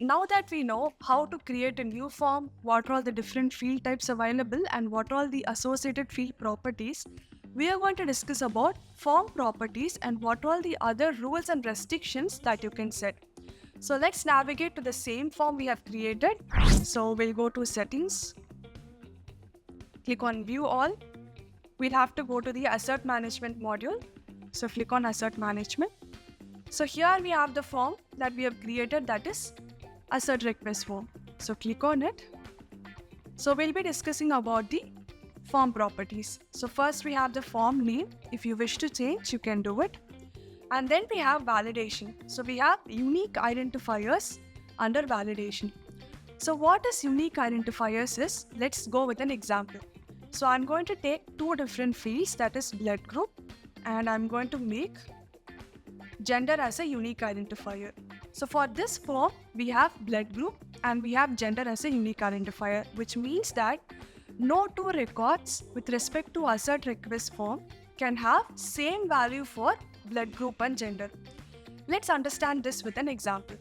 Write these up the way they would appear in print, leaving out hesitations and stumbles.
Now that we know how to create a new form, what are all the different field types available and what are all the associated field properties, we are going to discuss about form properties and what are all the other rules and restrictions that you can set. So let's navigate to the same form we have created. So we'll go to settings, click on view all. We'll have to go to the assert management module. So click on assert management. So here we have the form that we have created, that is assert request form. So click on it. So we'll be discussing about the form properties. So first we have the form name. If you wish to change, you can do it. And then we have validation. So we have unique identifiers under validation. So what is unique identifiers is, let's go with an example. So I'm going to take two different fields, that is blood group, and I'm going to make gender as a unique identifier. So for this form, we have blood group and we have gender as a unique identifier, which means that no two records with respect to assert request form can have same value for blood group and gender. Let's understand this with an example.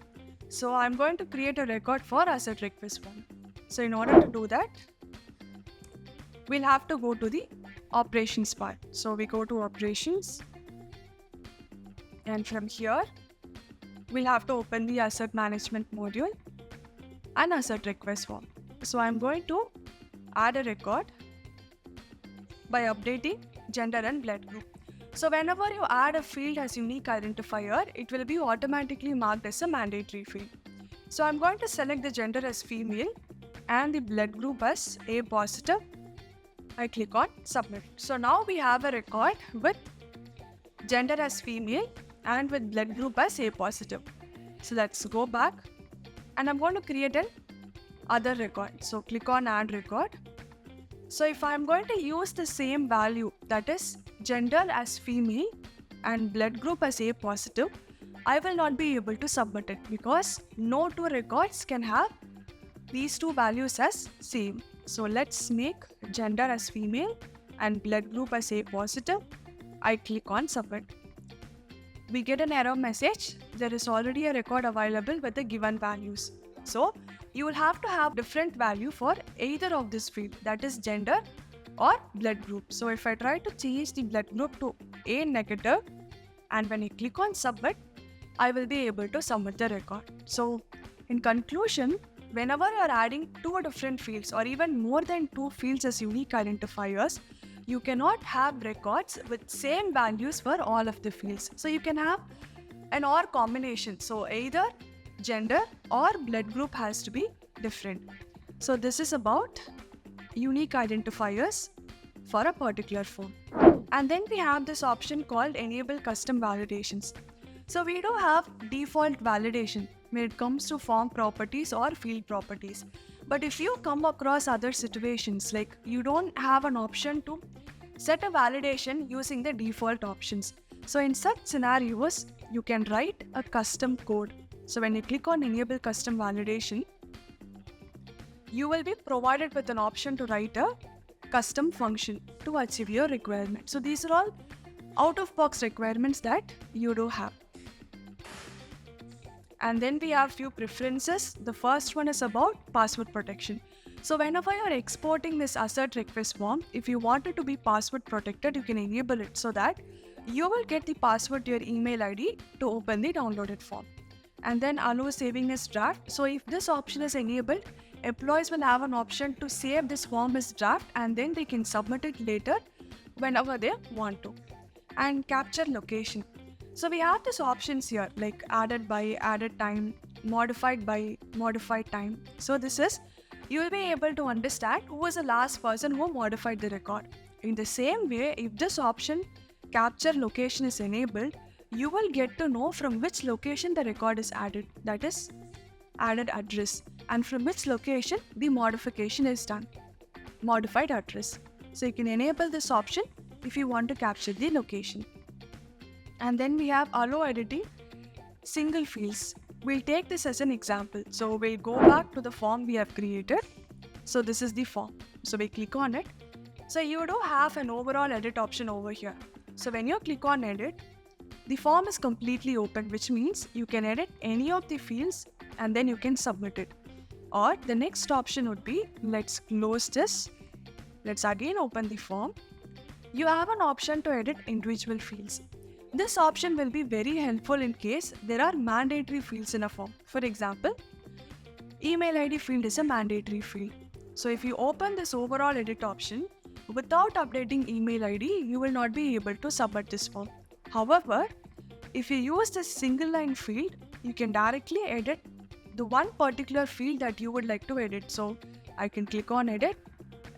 So I'm going to create a record for assert request form. So in order to do that, we'll have to go to the operations part. So we go to operations, and from here, we'll have to open the assert management module and assert request form. So I'm going to add a record by updating gender and blood group. So whenever you add a field as unique identifier, it will be automatically marked as a mandatory field. So I'm going to select the gender as female and the blood group as A positive. I click on submit. So now we have a record with gender as female and with blood group as A positive. So let's go back and I'm going to create an other record. So click on add record. So if I'm going to use the same value, that is gender as female and blood group as A positive, I will not be able to submit it because no two records can have these two values as same. So let's make gender as female and blood group as A positive. I click on submit. We get an error message. There is already a record available with the given values. So you will have to have different value for either of this field, that is gender or blood group. So if I try to change the blood group to A negative and when I click on submit, I will be able to submit the record. So in conclusion, whenever you are adding two different fields or even more than two fields as unique identifiers, you cannot have records with same values for all of the fields. So you can have an OR combination. So either gender or blood group has to be different. So this is about unique identifiers for a particular form. And then we have this option called enable custom validations. So we do have default validation when it comes to form properties or field properties. But if you come across other situations, like you don't have an option to set a validation using the default options. So in such scenarios, you can write a custom code. So when you click on enable custom validation, you will be provided with an option to write a custom function to achieve your requirement. So these are all out-of-box requirements that you do have. And then we have few preferences. The first one is about password protection. So whenever you're exporting this assert request form, if you want it to be password protected, you can enable it so that you will get the password to your email ID to open the downloaded form. And then allow saving as draft. So if this option is enabled, employees will have an option to save this form as draft and then they can submit it later whenever they want to. And capture location. So we have these options here like added by, added time, modified by, modified time. So this is, you will be able to understand who was the last person who modified the record. In the same way, if this option capture location is enabled, you will get to know from which location the record is added, that is added address, and from which location the modification is done, modified address. So you can enable this option if you want to capture the location. And then we have allow editing single fields. We'll take this as an example. So we'll go back to the form we have created. So this is the form. So we click on it. So you do have an overall edit option over here. So when you click on edit, the form is completely open, which means you can edit any of the fields and then you can submit it. Or the next option would be, let's close this. Let's again open the form. You have an option to edit individual fields. This option will be very helpful in case there are mandatory fields in a form. For example, email ID field is a mandatory field. So if you open this overall edit option, without updating email ID, you will not be able to submit this form. However, if you use this single line field, you can directly edit the one particular field that you would like to edit. So I can click on edit,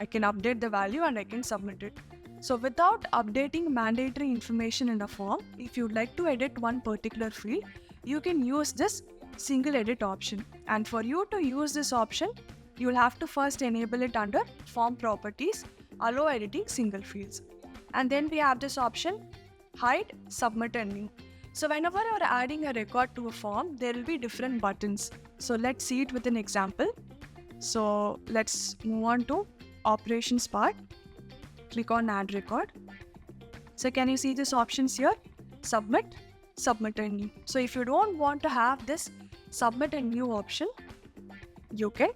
I can update the value and I can submit it. So without updating mandatory information in a form, if you'd like to edit one particular field, you can use this single edit option. And for you to use this option, you'll have to first enable it under form properties, allow editing single fields. And then we have this option, hide, submit and new. So whenever you're adding a record to a form, there will be different buttons. So let's see it with an example. So let's move on to operations part. Click on add record. So can you see these options here? Submit, submit and new. So if you don't want to have this submit and new option, you can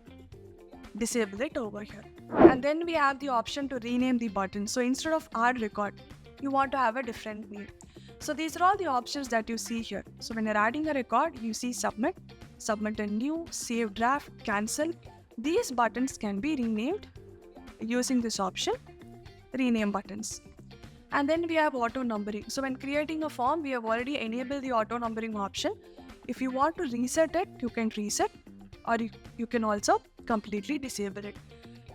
disable it over here. And then we have the option to rename the button. So instead of add record, you want to have a different name. So these are all the options that you see here. So when you're adding a record, you see submit, submit and new, save draft, cancel. These buttons can be renamed using this option, rename buttons. And then we have auto numbering. So when creating a form, we have already enabled the auto numbering option. If you want to reset it, you can reset, or you can also completely disable it.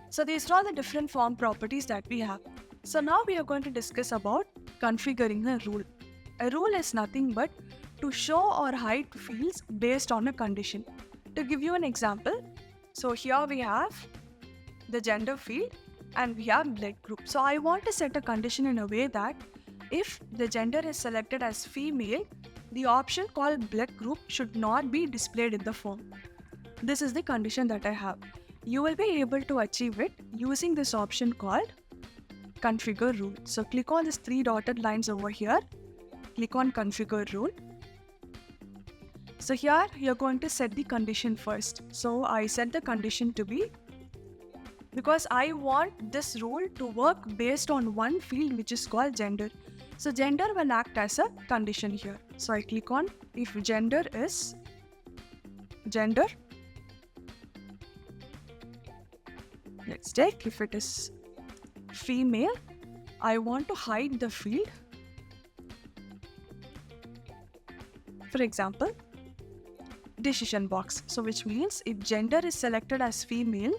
So these are all the different form properties that we have. So now we are going to discuss about configuring a rule. A rule is nothing but to show or hide fields based on a condition. To give you an example, so here we have the gender field and we have blood group. So I want to set a condition in a way that if the gender is selected as female, the option called blood group should not be displayed in the form. This is the condition that I have. You will be able to achieve it using this option called configure rule. So click on these three dotted lines over here. Click on configure rule. So here you're going to set the condition first. So I set the condition to be, because I want this rule to work based on one field which is called gender. So gender will act as a condition here. So I click on if gender is gender. Let's check if it is female. I want to hide the field. For example, decision box. So which means if gender is selected as female,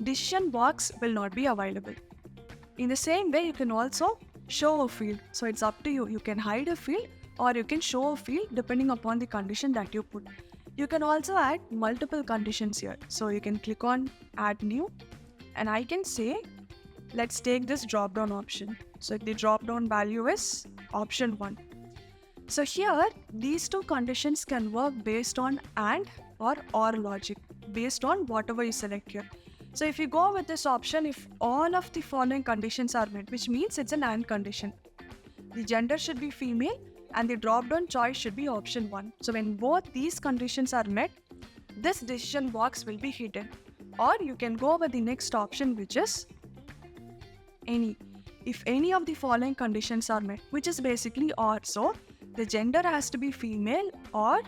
decision box will not be available. In the same way, you can also show a field. So it's up to you. You can hide a field or you can show a field depending upon the condition that you put. You can also add multiple conditions here. So you can click on add new and I can say, let's take this drop down option. So the drop down value is option 1. So here, these two conditions can work based on AND or OR logic, based on whatever you select here. So if you go with this option, if all of the following conditions are met, which means it's an AND condition. The gender should be female and the drop-down choice should be option 1. So when both these conditions are met, this decision box will be hidden. Or you can go with the next option, which is any. If any of the following conditions are met, which is basically OR. So the gender has to be female or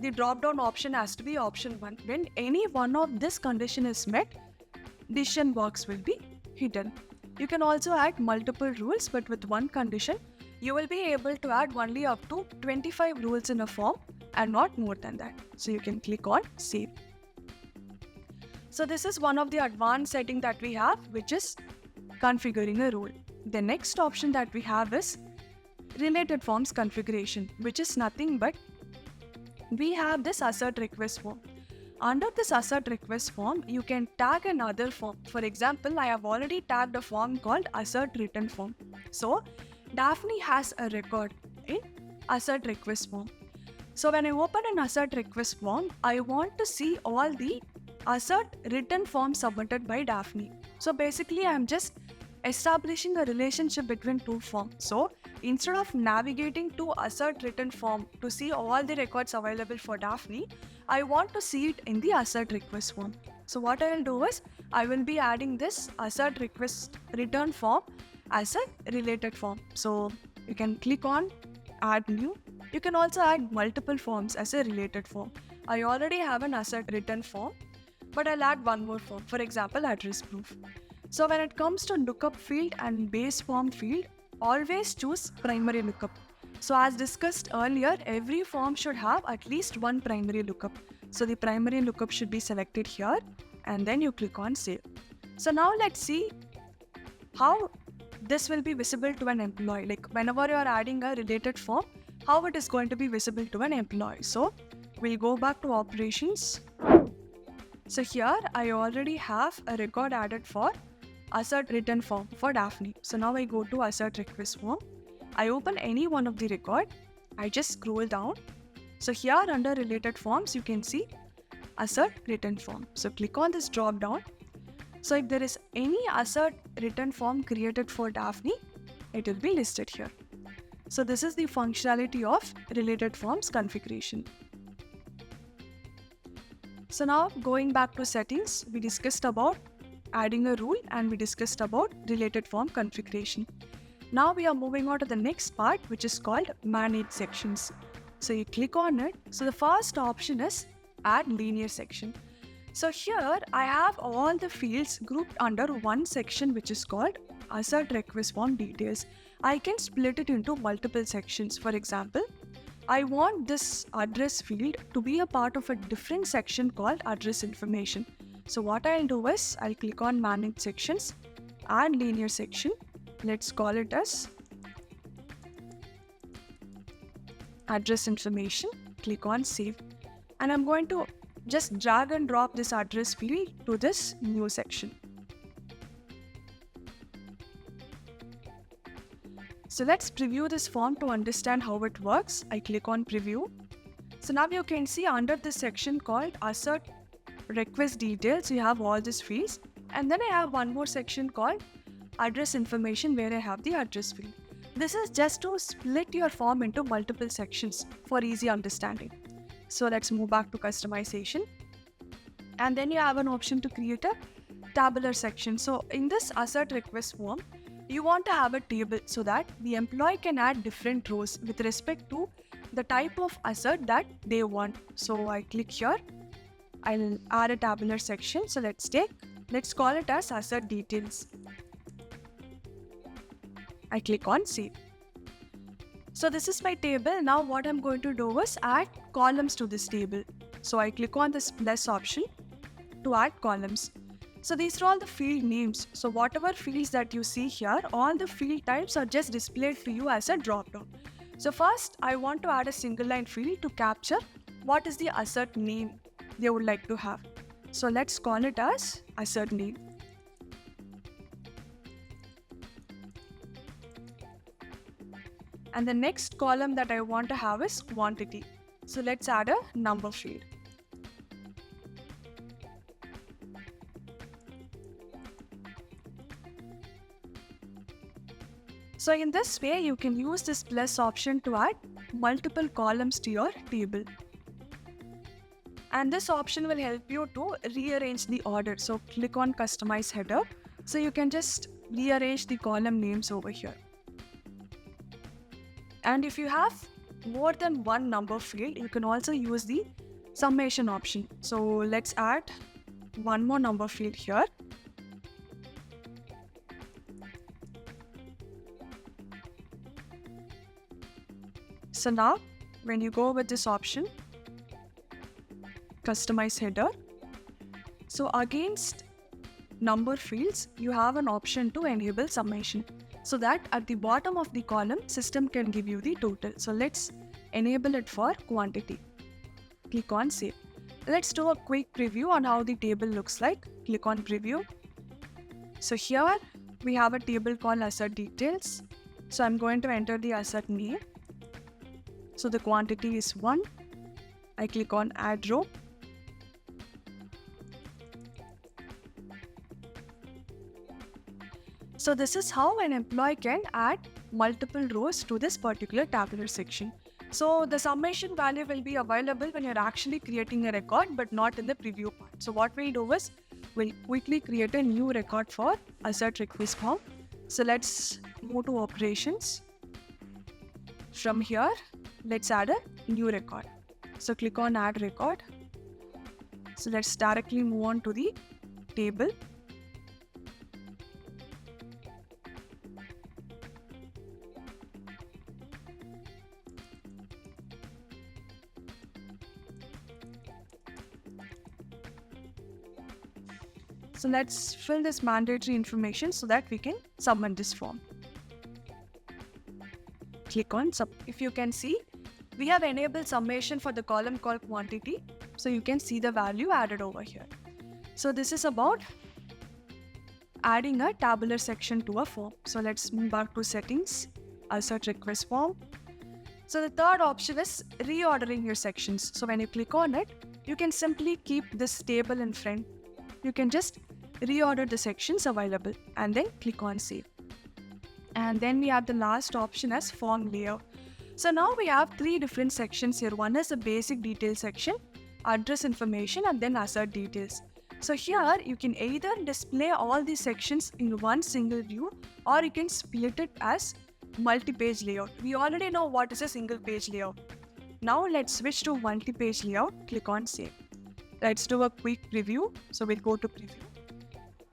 the drop-down option has to be option 1. When any one of this condition is met, decision box will be hidden. You can also add multiple rules, but with one condition, you will be able to add only up to 25 rules in a form and not more than that. So you can click on save. So this is one of the advanced setting that we have, which is configuring a rule. The next option that we have is related forms configuration, which is nothing but we have this assert request form. Under this assert request form, you can tag another form. For example, I have already tagged a form called assert written form. So Daphne has a record in assert request form. So when I open an assert request form, I want to see all the assert written forms submitted by Daphne. So basically, I'm just establishing a relationship between two forms. So instead of navigating to assert written form to see all the records available for Daphne, I want to see it in the assert request form. So what I will do is I will be adding this assert request return form as a related form. So you can click on add new. You can also add multiple forms as a related form. I already have an assert return form, but I'll add one more form, for example, address proof. So when it comes to lookup field and base form field, always choose primary lookup. So as discussed earlier, every form should have at least one primary lookup. So the primary lookup should be selected here and then you click on save. So now let's see how this will be visible to an employee. Like whenever you are adding a related form, how it is going to be visible to an employee. So we'll go back to operations. So here I already have a record added for assert written form for Daphne. So now I go to assert request form. I open any one of the record. I just scroll down. So here under related forms, you can see assert written form. So click on this drop down. So if there is any assert written form created for Daphne, it will be listed here. So this is the functionality of related forms configuration. So now going back to settings, we discussed about adding a rule and we discussed about related form configuration. Now we are moving on to the next part, which is called manage sections. So you click on it. So the first option is add linear section. So here I have all the fields grouped under one section, which is called assert request form details. I can split it into multiple sections. For example, I want this address field to be a part of a different section called address information. So what I'll do is I'll click on manage sections, add linear section. Let's call it as address information. Click on save. And I'm going to just drag and drop this address field to this new section. So let's preview this form to understand how it works. I click on preview. So now you can see under this section called assert request details, you have all these fields. And then I have one more section called address information where I have the address field. This is just to split your form into multiple sections for easy understanding. So let's move back to customization. And then you have an option to create a tabular section. So in this assert request form, you want to have a table so that the employee can add different rows with respect to the type of assert that they want. So I click here. I'll add a tabular section. So let's call it as assert details. I click on save. So this is my table. Now what I'm going to do is add columns to this table. So I click on this plus option to add columns. So these are all the field names. So whatever fields that you see here, all the field types are just displayed to you as a drop down. So first I want to add a single line field to capture what is the assert name they would like to have. So let's call it as assert name. And the next column that I want to have is quantity. So let's add a number field. So in this way, you can use this plus option to add multiple columns to your table. And this option will help you to rearrange the order. So click on customize header. So you can just rearrange the column names over here. And if you have more than one number field, you can also use the summation option. So let's add one more number field here. So now when you go with this option, customize header, so against number fields, you have an option to enable summation, so that at the bottom of the column, system can give you the total. So let's enable it for quantity. Click on save. Let's do a quick preview on how the table looks like. Click on preview. So here we have a table called assert details. So I'm going to enter the assert name. So the quantity is 1. I click on add row. So this is how an employee can add multiple rows to this particular tabular section. So the summation value will be available when you're actually creating a record, but not in the preview part. So what we'll do is we'll quickly create a new record for assert request form. So let's move to operations. From here, let's add a new record. So click on add record. So let's directly move on to the table. So let's fill this mandatory information so that we can submit this form. Click on sub. If you can see, we have enabled summation for the column called quantity. So you can see the value added over here. So this is about adding a tabular section to a form. So let's move back to settings, assert request form. So the third option is reordering your sections. So when you click on it, you can simply keep this table in front. You can just reorder the sections available and then click on save. And then we have the last option as form layout. So now we have three different sections here. One is the basic details section, address information, and then assert details. So here you can either display all these sections in one single view, or you can split it as multi-page layout. We already know what is a single page layout. Now let's switch to multi-page layout. Click on save. Let's do a quick preview. So we'll go to preview.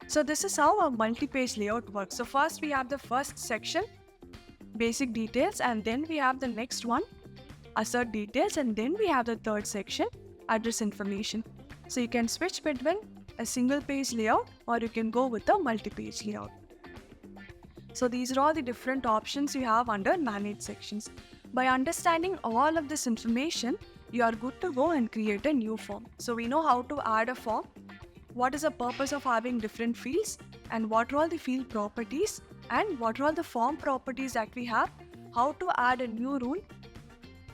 So this is how a multi-page layout works. So first we have the first section, basic details, and then we have the next one, assert details, and then we have the third section, address information. So you can switch between a single page layout or you can go with a multi-page layout. So these are all the different options you have under manage sections. By understanding all of this information, you are good to go and create a new form. So we know how to add a form, what is the purpose of having different fields, and what are all the field properties, and what are all the form properties that we have, how to add a new rule,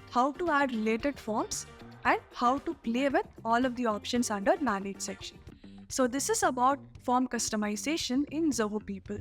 how to add related forms, and how to play with all of the options under manage section. So this is about form customization in Zoho People.